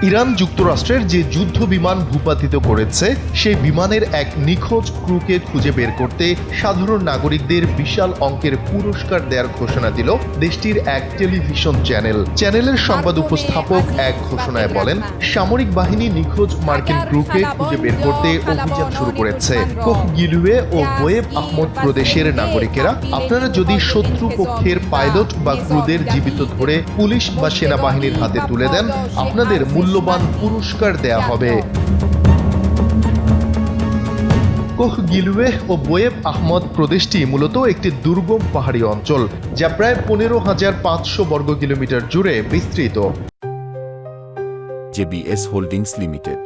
Iran যুক্তরাষ্ট্রের যে যুদ্ধ বিমান ভূপাতিত করেছে সেই বিমানের এক নিখোঁজ ক্রুকে খুঁজে বের করতে সাধারণ নাগরিকদের বিশাল অঙ্কের পুরস্কার দেওয়ার ঘোষণা দিল দেশটির এক টেলিভিশন চ্যানেলের সংবাদ উপস্থাপক এক ঘোষণায় বলেন, সামরিক বাহিনী নিখোঁজ মার্কিন ক্রুকে খুঁজে বের করতে অভিযান শুরু করেছে। কোহ গিলুয়ে ও বোয়েব আহমদ প্রদেশের নাগরিকেরা, আপনারা যদি শত্রু পক্ষের পাইলট বা ক্রুদের জীবিত ধরে পুলিশ বা সেনাবাহিনীর হাতে তুলে দেন, আপনাদের মূল্যবান পুরস্কার দেয়া হবে। কোহ গিলুয়ে ও বোয়েব আহমদ প্রদেশটি মূলত একটি দুর্গম পাহাড়ি অঞ্চল, যা প্রায় 15,500 বর্গ কিলোমিটার জুড়ে বিস্তৃত। JBS holdings limited.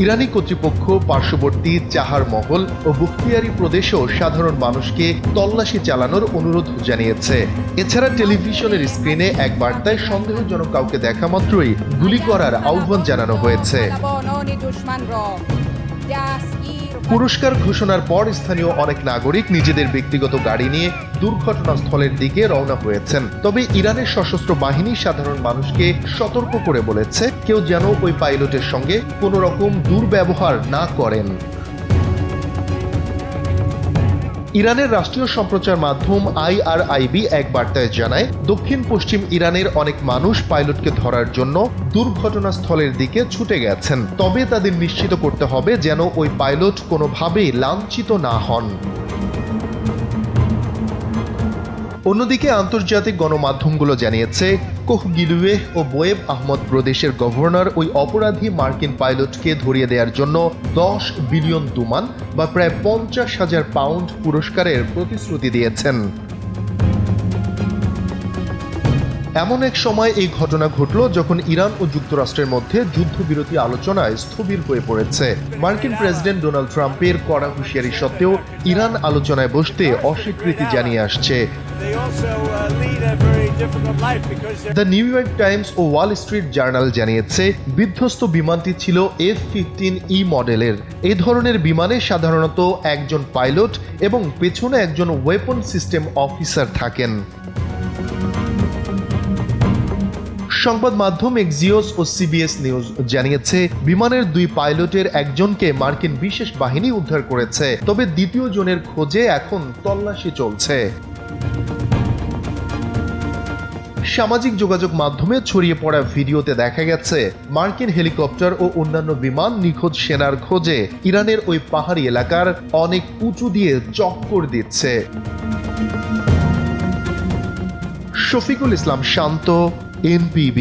ইরানি কর্তৃপক্ষ পার্শ্ববর্তী চাহার মহল ও বুখতিয়ারি প্রদেশেও সাধারণ মানুষকে তল্লাশি চালানোর অনুরোধ জানিয়েছে। এছাড়া টেলিভিশনের স্ক্রিনে এক বার্তায় সন্দেহজনক কাউকে দেখা মাত্রই গুলি করার আহ্বান জানানো হয়েছে। পুরস্কার ঘোষণার পর স্থানীয় অনেক নাগরিক নিজেদের ব্যক্তিগত গাড়ি নিয়ে দুর্ঘটনাস্থলের দিকে রওনা হয়েছেন। তবে ইরানের সশস্ত্র বাহিনী সাধারণ মানুষকে সতর্ক করে বলেছে, কেউ যেন ওই পাইলটের সঙ্গে কোনো রকম দুর্ব্যবহার না করেন। ইরানের রাষ্ট্রীয় সম্প্রচার মাধ্যম IRIB এক বার্তায় জানায়, দক্ষিণ পশ্চিম ইরানের অনেক মানুষ পাইলটকে ধরার জন্য দুর্ঘটনাস্থলের দিকে ছুটে গেছেন। তবে তাদের নিশ্চিত করতে হবে যেন ওই পাইলট কোনোভাবেই লাঞ্ছিত না হন। অন্যদিকে আন্তর্জাতিক গণমাধ্যমগুলো জানিয়েছে, কোহ গিলুয়ে ও বোয়েব আহমদ প্রদেশের গভর্নর ওই অপরাধী মার্কিন পাইলটকে ধরিয়ে দেওয়ার জন্য 10 বিলিয়ন দুমান বা প্রায় 50,000 পাউন্ড পুরস্কারের প্রতিশ্রুতি দিয়েছেন। এমন এক সময় এই ঘটনা ঘটল যখন ইরান ও যুক্তরাষ্ট্রের মধ্যে যুদ্ধবিরতি আলোচনায় স্থবির হয়ে পড়েছে। মার্কিন প্রেসিডেন্ট ডোনাল্ড ট্রাম্পের কড়া হুঁশিয়ারি সত্ত্বেও ইরান আলোচনায় বসতে অস্বীকৃতি জানিয়ে আসছে। দ্য নিউ ইয়র্ক টাইমস ও ওয়াল স্ট্রিট জার্নাল জানিয়েছে, বিধ্বস্ত বিমানটি ছিল F-15E মডেলের। এই ধরনের বিমানে সাধারণত একজন পাইলট এবং পেছনে একজন ওয়েপন সিস্টেম অফিসার থাকেন। সংবাদ মাধ্যম এক্সিওস ও CBS নিউজ জানিয়েছে, বিমানের 2 পাইলটের একজনকে মার্কিন বিশেষ বাহিনী উদ্ধার করেছে, তবে দ্বিতীয় জনের খোঁজে এখন তল্লাশি চলছে। সামাজিক যোগাযোগ মাধ্যমে ছড়িয়ে পড়া ভিডিওতে দেখা গেছে, মার্কিন হেলিকপ্টার ও অন্যান্য বিমান নিখোঁজ সেনার খোঁজে ইরানের ওই পাহাড়ি এলাকার অনেক উঁচু দিয়ে চক্কর দিচ্ছে। শফিকুল ইসলাম শান্ত, NPB।